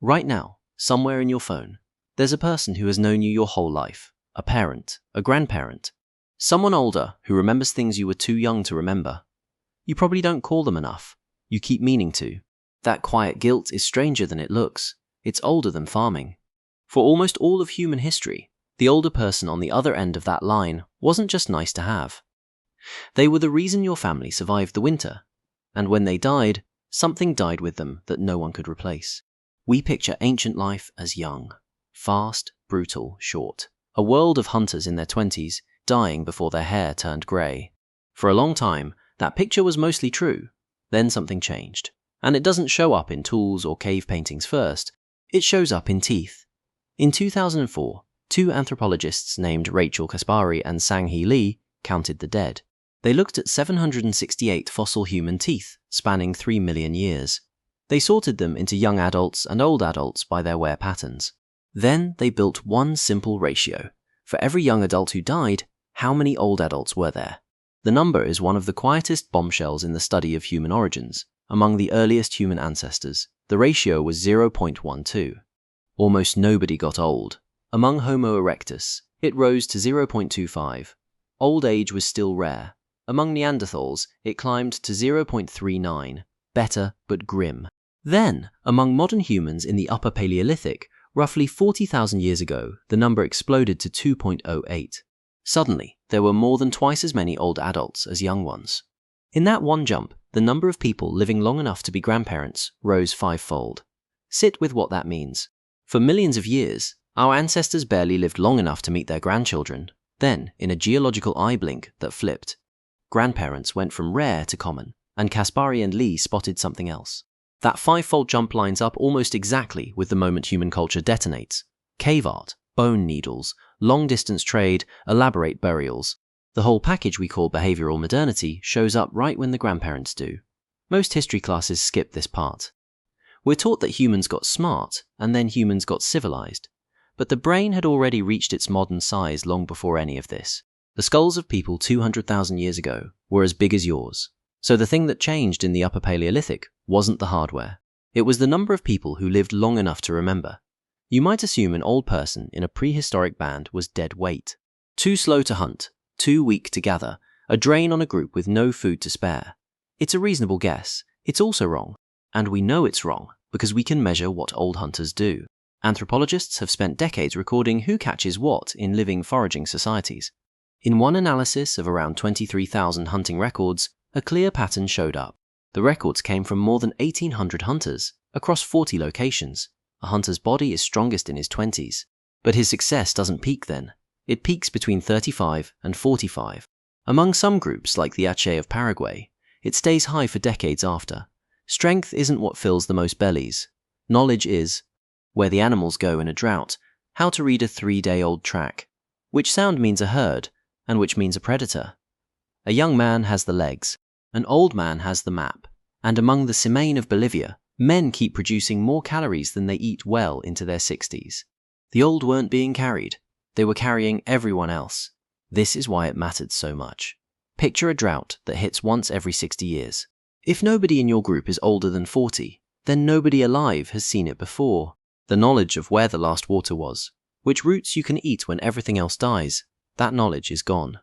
Right now, somewhere in your phone, there's a person who has known you your whole life, a parent, a grandparent, someone older who remembers things you were too young to remember. You probably don't call them enough. You keep meaning to. That quiet guilt is stranger than it looks. It's older than farming. For almost all of human history, the older person on the other end of that line wasn't just nice to have. They were the reason your family survived the winter. And when they died, something died with them that no one could replace. We picture ancient life as young, fast, brutal, short. A world of hunters in their 20s, dying before their hair turned grey. For a long time, that picture was mostly true. Then something changed. And it doesn't show up in tools or cave paintings first. It shows up in teeth. In 2004, two anthropologists named Rachel Kaspari and Sang-Hee Lee counted the dead. They looked at 768 fossil human teeth spanning 3 million years. They sorted them into young adults and old adults by their wear patterns. Then they built one simple ratio. For every young adult who died, how many old adults were there? The number is one of the quietest bombshells in the study of human origins. Among the earliest human ancestors, the ratio was 0.12. Almost nobody got old. Among Homo erectus, it rose to 0.25. Old age was still rare. Among Neanderthals, it climbed to 0.39. Better, but grim. Then, among modern humans in the Upper Paleolithic, roughly 40,000 years ago, the number exploded to 2.08. Suddenly, there were more than twice as many old adults as young ones. In that one jump, the number of people living long enough to be grandparents rose fivefold. Sit with what that means. For millions of years, our ancestors barely lived long enough to meet their grandchildren. Then, in a geological eye blink that flipped, grandparents went from rare to common, and Kaspari and Lee spotted something else. That fivefold jump lines up almost exactly with the moment human culture detonates. Cave art, bone needles, long-distance trade, elaborate burials. The whole package we call behavioral modernity shows up right when the grandparents do. Most history classes skip this part. We're taught that humans got smart, and then humans got civilized. But the brain had already reached its modern size long before any of this. The skulls of people 200,000 years ago were as big as yours. So the thing that changed in the Upper Paleolithic wasn't the hardware. It was the number of people who lived long enough to remember. You might assume an old person in a prehistoric band was dead weight. Too slow to hunt, too weak to gather, a drain on a group with no food to spare. It's a reasonable guess. It's also wrong. And we know it's wrong because we can measure what old hunters do. Anthropologists have spent decades recording who catches what in living foraging societies. In one analysis of around 23,000 hunting records, a clear pattern showed up. The records came from more than 1,800 hunters across 40 locations. A hunter's body is strongest in his 20s, but his success doesn't peak then. It peaks between 35 and 45. Among some groups, like the Aceh of Paraguay, it stays high for decades after. Strength isn't what fills the most bellies. Knowledge is. Where the animals go in a drought, how to read a 3-day-old track, which sound means a herd, and which means a predator. A young man has the legs, an old man has the map, and among the Simane of Bolivia, men keep producing more calories than they eat well into their 60s. The old weren't being carried, they were carrying everyone else. This is why it mattered so much. Picture a drought that hits once every 60 years. If nobody in your group is older than 40, then nobody alive has seen it before. The knowledge of where the last water was, which roots you can eat when everything else dies, that knowledge is gone.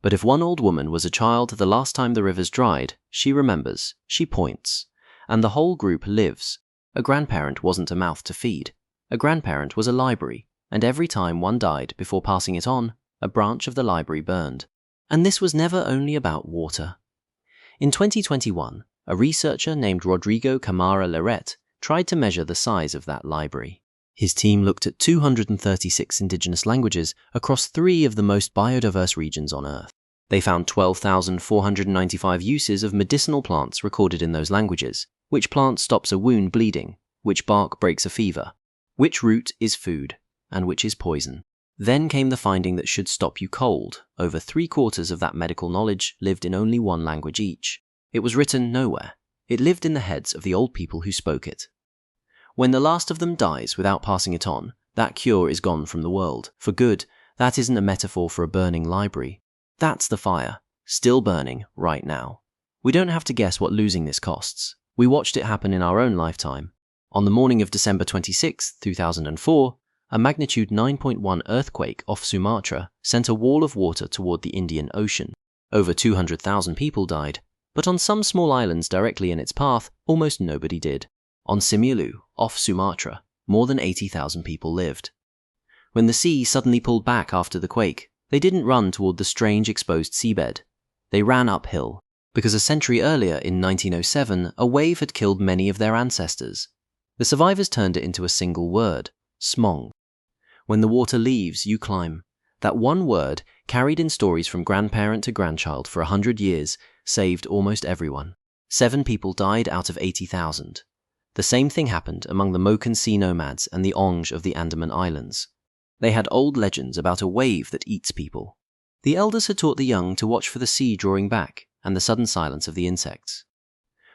But if one old woman was a child the last time the rivers dried, she remembers, she points, and the whole group lives. A grandparent wasn't a mouth to feed. A grandparent was a library, and every time one died before passing it on, a branch of the library burned. And this was never only about water. In 2021, a researcher named Rodrigo Camara Leret tried to measure the size of that library. His team looked at 236 indigenous languages across 3 of the most biodiverse regions on Earth. They found 12,495 uses of medicinal plants recorded in those languages. Which plant stops a wound bleeding? Which bark breaks a fever? Which root is food? And which is poison? Then came the finding that should stop you cold. Over 3/4 of that medical knowledge lived in only one language each. It was written nowhere. It lived in the heads of the old people who spoke it. When the last of them dies without passing it on, that cure is gone from the world. For good, that isn't a metaphor for a burning library. That's the fire, still burning right now. We don't have to guess what losing this costs. We watched it happen in our own lifetime. On the morning of December 26, 2004, a magnitude 9.1 earthquake off Sumatra sent a wall of water toward the Indian Ocean. Over 200,000 people died, but on some small islands directly in its path, almost nobody did. On Simeulue, off Sumatra, more than 80,000 people lived. When the sea suddenly pulled back after the quake, they didn't run toward the strange exposed seabed. They ran uphill, because a century earlier in 1907, a wave had killed many of their ancestors. The survivors turned it into a single word: smog. When the water leaves, you climb. That one word, carried in stories from grandparent to grandchild for 100 years, saved almost everyone. 7 people died out of 80,000. The same thing happened among the Moken sea nomads and the Ong of the Andaman Islands. They had old legends about a wave that eats people. The elders had taught the young to watch for the sea drawing back and the sudden silence of the insects.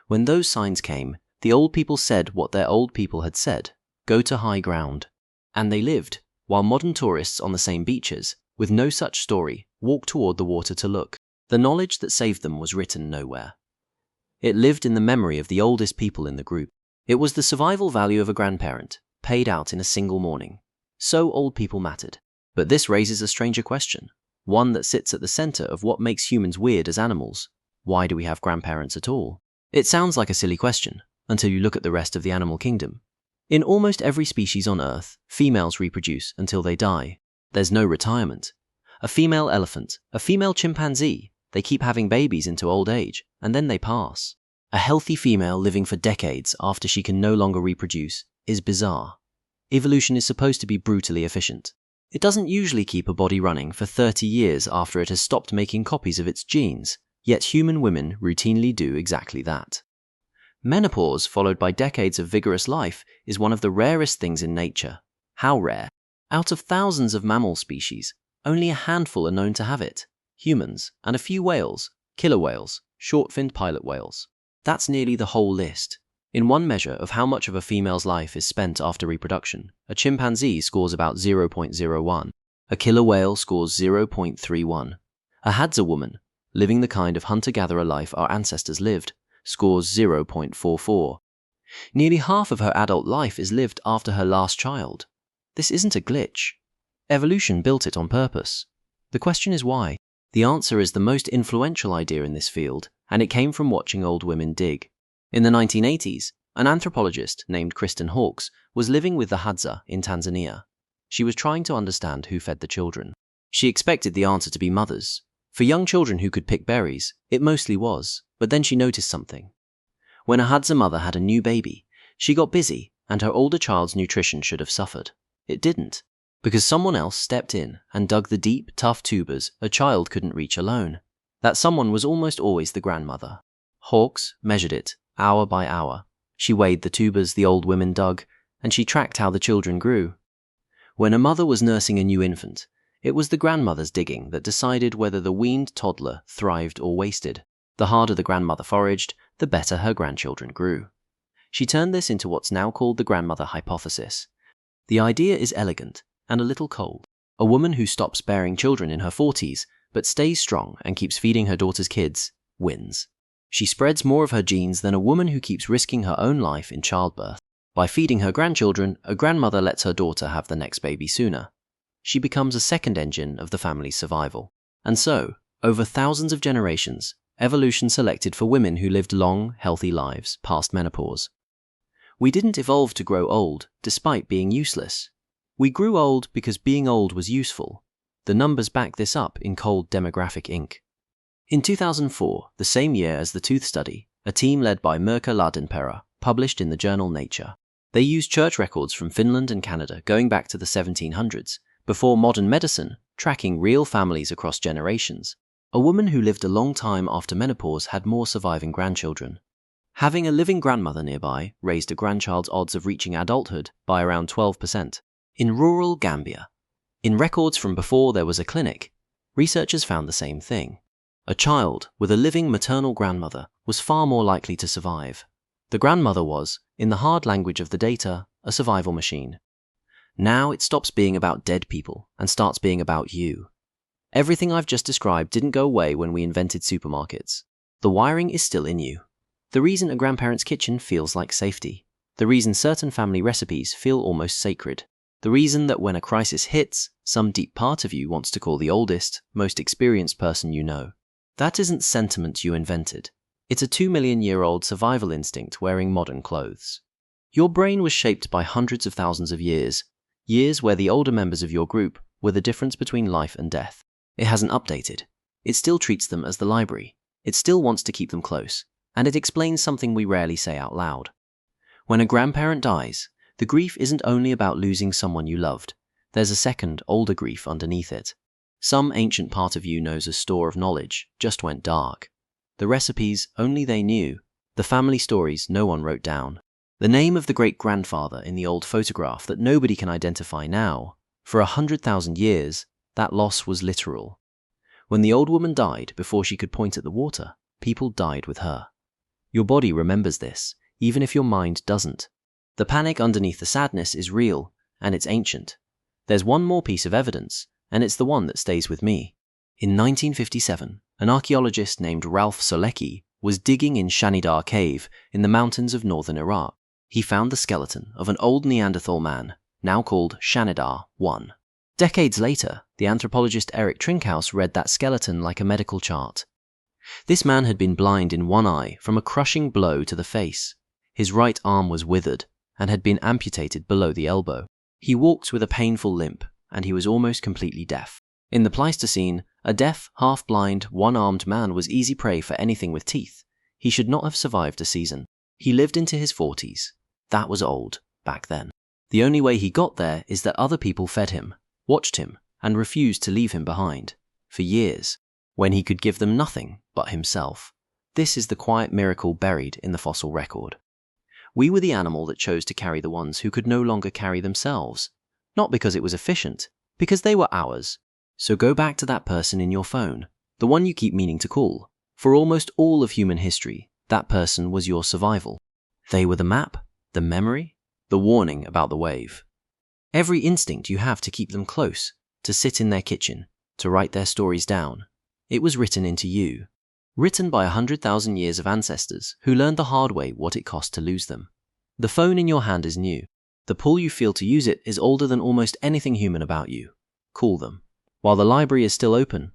When those signs came, the old people said what their old people had said: go to high ground. And they lived, while modern tourists on the same beaches, with no such story, walk toward the water to look. The knowledge that saved them was written nowhere. It lived in the memory of the oldest people in the group. It was the survival value of a grandparent, paid out in a single morning. So old people mattered. But this raises a stranger question, one that sits at the center of what makes humans weird as animals. Why do we have grandparents at all? It sounds like a silly question, until you look at the rest of the animal kingdom. In almost every species on Earth, females reproduce until they die. There's no retirement. A female elephant, a female chimpanzee, they keep having babies into old age, and then they pass. A healthy female living for decades after she can no longer reproduce is bizarre. Evolution is supposed to be brutally efficient. It doesn't usually keep a body running for 30 years after it has stopped making copies of its genes, yet human women routinely do exactly that. Menopause, followed by decades of vigorous life, is one of the rarest things in nature. How rare? Out of thousands of mammal species, only a handful are known to have it. Humans, and a few whales, killer whales, short-finned pilot whales. That's nearly the whole list. In one measure of how much of a female's life is spent after reproduction, a chimpanzee scores about 0.01. A killer whale scores 0.31. A Hadza woman, living the kind of hunter-gatherer life our ancestors lived, scores 0.44. Nearly half of her adult life is lived after her last child. This isn't a glitch. Evolution built it on purpose. The question is why? The answer is the most influential idea in this field, and it came from watching old women dig. In the 1980s, an anthropologist named Kristen Hawkes was living with the Hadza in Tanzania. She was trying to understand who fed the children. She expected the answer to be mothers. For young children who could pick berries, it mostly was, but then she noticed something. When a Hadza mother had a new baby, she got busy, and her older child's nutrition should have suffered. It didn't, because someone else stepped in and dug the deep, tough tubers a child couldn't reach alone. That someone was almost always the grandmother. Hawkes measured it, hour by hour. She weighed the tubers the old women dug, and she tracked how the children grew. When a mother was nursing a new infant, it was the grandmother's digging that decided whether the weaned toddler thrived or wasted. The harder the grandmother foraged, the better her grandchildren grew. She turned this into what's now called the grandmother hypothesis. The idea is elegant and a little cold. A woman who stops bearing children in her 40s, but stays strong and keeps feeding her daughter's kids, wins. She spreads more of her genes than a woman who keeps risking her own life in childbirth. By feeding her grandchildren, a grandmother lets her daughter have the next baby sooner. She becomes a second engine of the family's survival. And so, over thousands of generations, evolution selected for women who lived long, healthy lives past menopause. We didn't evolve to grow old, despite being useless. We grew old because being old was useful. The numbers back this up in cold demographic ink. In 2004, the same year as the tooth study, a team led by Mirka Ladenperä published in the journal Nature. They used church records from Finland and Canada going back to the 1700s, before modern medicine, tracking real families across generations. A woman who lived a long time after menopause had more surviving grandchildren. Having a living grandmother nearby raised a grandchild's odds of reaching adulthood by around 12%. In rural Gambia, in records from before there was a clinic, researchers found the same thing. A child with a living maternal grandmother was far more likely to survive. The grandmother was, in the hard language of the data, a survival machine. Now it stops being about dead people and starts being about you. Everything I've just described didn't go away when we invented supermarkets. The wiring is still in you. The reason a grandparent's kitchen feels like safety. The reason certain family recipes feel almost sacred. The reason that when a crisis hits, some deep part of you wants to call the oldest, most experienced person you know. That isn't sentiment you invented. It's a 2 million-year-old survival instinct wearing modern clothes. Your brain was shaped by hundreds of thousands of years where the older members of your group were the difference between life and death. It hasn't updated. It still treats them as the library. It still wants to keep them close, and it explains something we rarely say out loud. When a grandparent dies, the grief isn't only about losing someone you loved. There's a second, older grief underneath it. Some ancient part of you knows a store of knowledge just went dark. The recipes only they knew, the family stories no one wrote down. The name of the great-grandfather in the old photograph that nobody can identify now. For 100,000 years, that loss was literal. When the old woman died before she could point at the water, people died with her. Your body remembers this, even if your mind doesn't. The panic underneath the sadness is real, and it's ancient. There's one more piece of evidence, and it's the one that stays with me. In 1957, an archaeologist named Ralph Solecki was digging in Shanidar Cave in the mountains of northern Iraq. He found the skeleton of an old Neanderthal man, now called Shanidar I. Decades later, the anthropologist Eric Trinkhaus read that skeleton like a medical chart. This man had been blind in one eye from a crushing blow to the face. His right arm was withered and had been amputated below the elbow. He walked with a painful limp, and he was almost completely deaf. In the Pleistocene, a deaf, half-blind, one-armed man was easy prey for anything with teeth. He should not have survived a season. He lived into his 40s. That was old, back then. The only way he got there is that other people fed him, watched him, and refused to leave him behind. For years, when he could give them nothing but himself. This is the quiet miracle buried in the fossil record. We were the animal that chose to carry the ones who could no longer carry themselves. Not because it was efficient, because they were ours. So go back to that person in your phone, the one you keep meaning to call. For almost all of human history, that person was your survival. They were the map, the memory, the warning about the wave. Every instinct you have to keep them close, to sit in their kitchen, to write their stories down. It was written into you. Written by 100,000 years of ancestors who learned the hard way what it cost to lose them. The phone in your hand is new. The pull you feel to use it is older than almost anything human about you. Call them. While the library is still open,